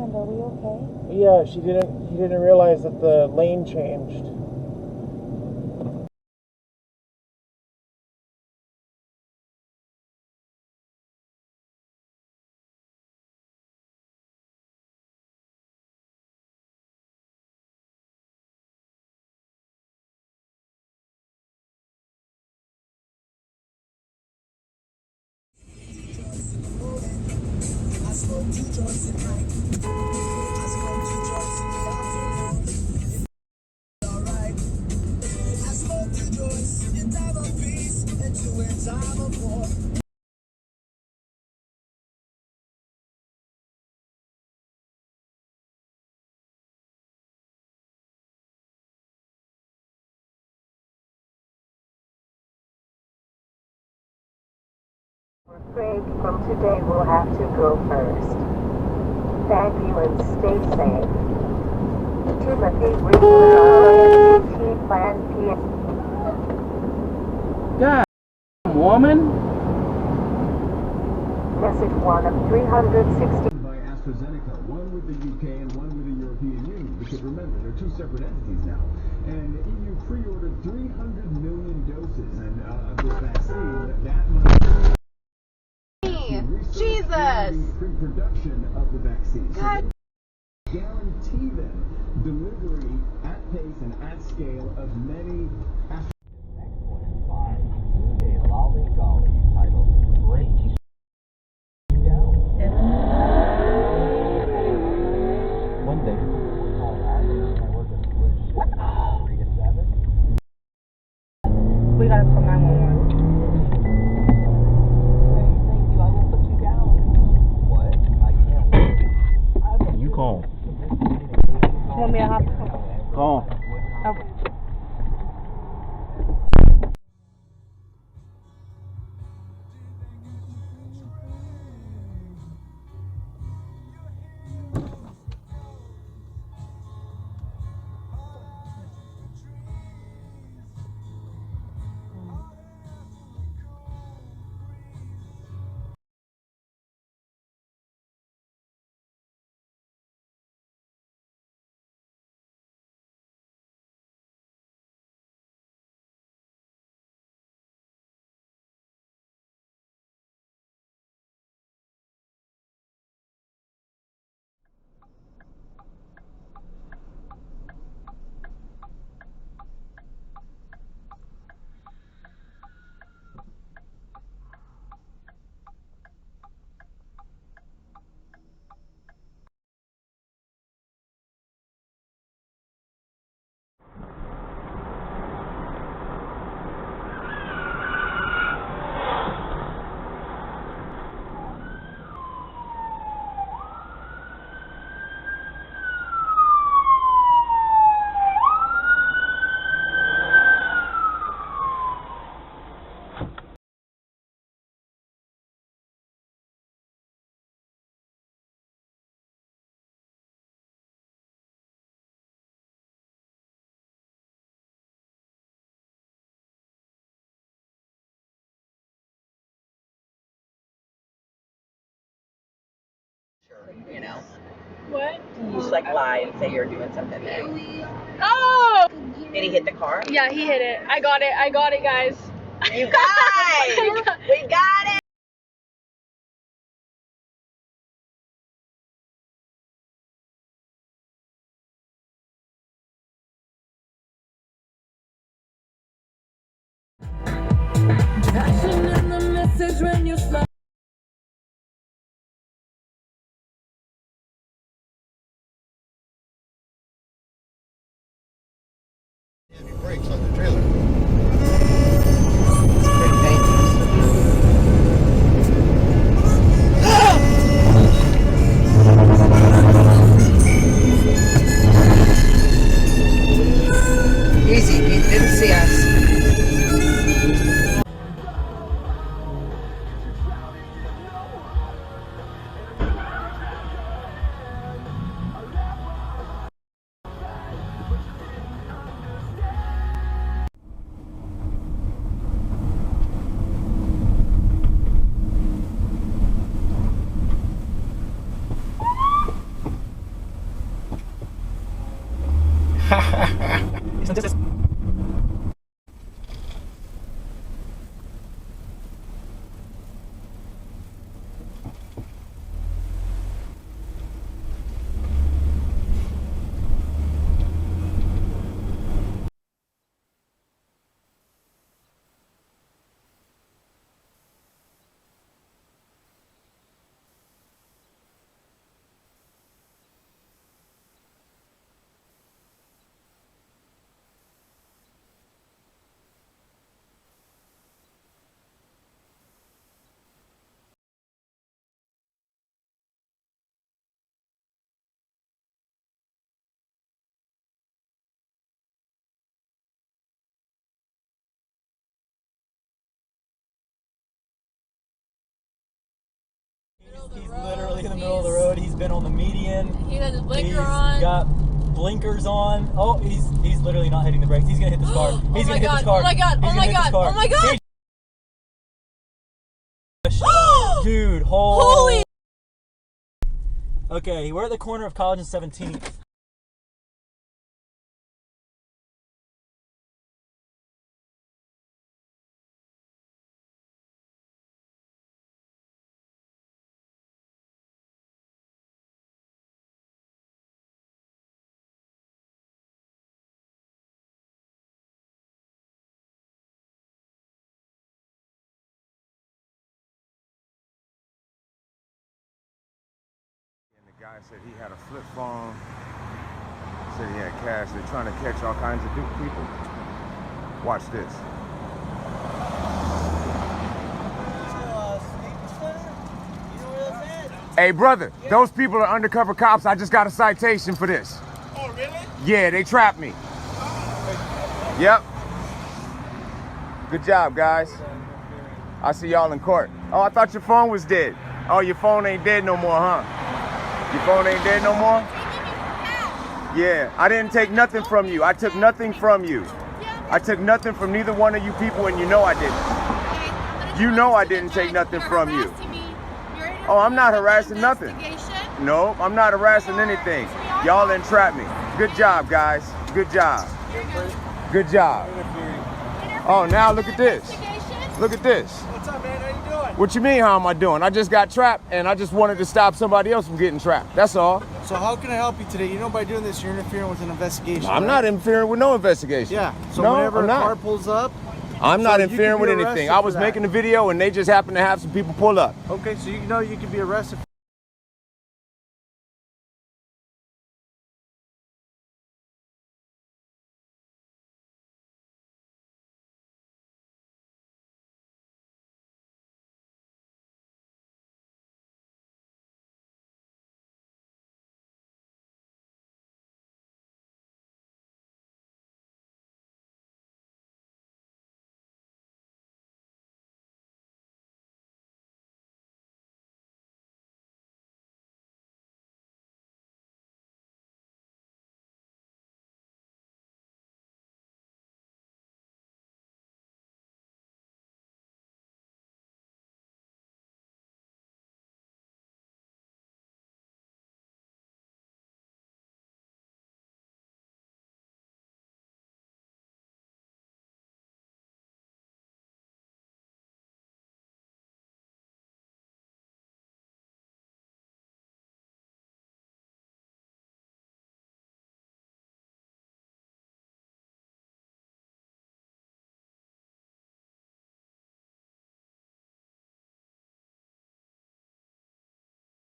And are we okay? Yeah, he didn't realize that the lane changed. I smoke 2 joints at night. I smoke 2 joints in the afternoon. Alright. I smoke 2 joints in time of peace and 2 in time of war. We're afraid from today we'll have to go first. Thank you and stay safe. Timothy Reaper, T Plan P. God, woman. Message 1 of 360. By AstraZeneca, one with the UK and one with the European Union. Because remember, they're 2 separate entities now. And the EU pre-ordered 300 million doses of this vaccine. That money. Jesus! Pre-production of the vaccine. God. So guarantee them delivery at pace and at scale of many. Next one is by a lolly golly titled Great. One day. We gotta call 911. You call. Want me to hop? Call. Okay. You know, What? you just like lie and say you're doing something there. Oh! Did he hit the car? Yeah, he hit it. I got it, guys. You guys! We got it! Passion in the message when you smile. Heavy brakes on the trailer. It's pretty dangerous. Easy, he didn't see us. He's literally in the middle of the road. He's been on the median. He has his blinker He's on. got blinkers on. Oh, he's literally not hitting the brakes. He's gonna hit this car. He's gonna hit this car. Oh my god! He's Oh gonna my hit this god! car. Oh my god! Dude, Holy! Okay, we're at the corner of College and 17th. The guy said he had a flip phone, said he had cash. They're trying to catch all kinds of people. Watch this. Hey brother, those people are undercover cops. I just got a citation for this. Oh, really? Yeah, they trapped me. Yep. Good job, guys. I'll see y'all in court. Oh, I thought your phone was dead. Oh, your phone ain't dead no more, huh? Your phone ain't dead no more? Yeah, I didn't take nothing from you. I took nothing from you. I took nothing from neither one of you people, and you know I didn't. You know I didn't take nothing from you. Oh, I'm not harassing nothing. No, I'm not harassing anything. Y'all entrapped me. Good job, guys. Good job. Good job. Oh, now look at this. Look at this. What's up, man? How you doing? What you mean, how am I doing? I just got trapped, and I just wanted to stop somebody else from getting trapped. That's all. So how can I help you today? You know, by doing this, you're interfering with an investigation. I'm right? not interfering with no investigation. Yeah. So no, whenever I'm a not. car pulls up. I'm so not you interfering can with be anything. arrested I for was that. making a video, and they just happened to have some people pull up. Okay, so you know you can be arrested.